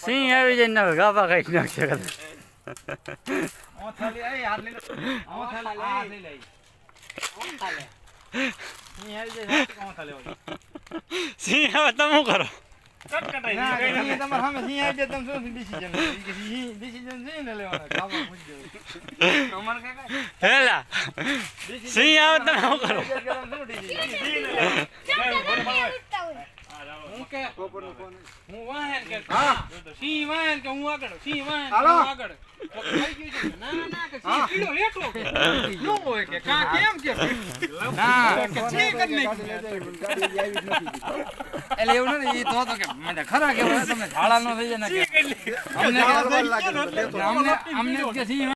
સિંહ આવી જાય ને ગાભા કાઢી નાખશે કદાચ. સિંહ હવે તમે શું કરો? હેલા સિંહ આવે તમે શું કરો? એટલે એવું નથી તો કે ખરા કે તમે ઝાડા નો થઈ જાય ને અમને